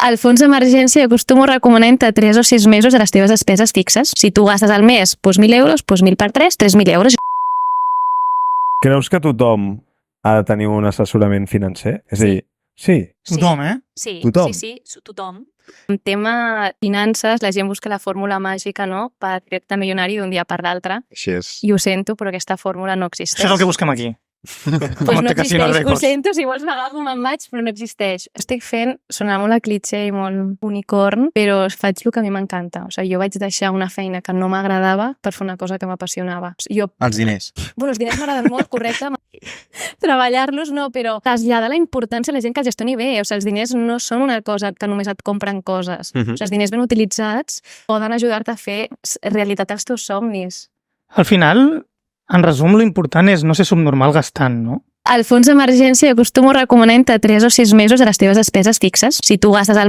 Al fons d'emergència acostumo a recomanar entre 3 o 6 mesos de les teves despeses fixes. Si tu gastes al mes 1.000 euros, 1.000 per 3, 3.000 euros. Creus que tothom ha de tenir un assessorament financer? És a dir, sí. Tothom, Sí, Tothom. sí, tothom. En tema finances, la gent busca la fórmula màgica, no?, per fer-te milionari d'un dia per l'altre. Així és. I ho sento, però aquesta fórmula no existeix. Això és el que busquem aquí. Pues no Monte Casino existeix, ho Records. sento, si vols pagar com me'n vaig, però no existeix. Estic fent, sonar molt a cliché i molt unicorn, però faig el que a mi m'encanta. O sigui, jo vaig deixar una feina que no m'agradava per fer una cosa que m'apassionava. Els diners. Bueno, els diners m'agraden molt, correcte. Treballar-los no, però traslladar la importància a la gent que els gestioni bé. O sigui, els diners no són una cosa que només et compren coses. O sigui, els diners ben utilitzats poden ajudar-te a fer realitat els teus somnis. Al final, en resum, l'important és no ser subnormal gastant, no? Al fons d'emergència acostumo a recomanar entre 3 o 6 mesos de les teves despeses fixes. Si tu gastes al mes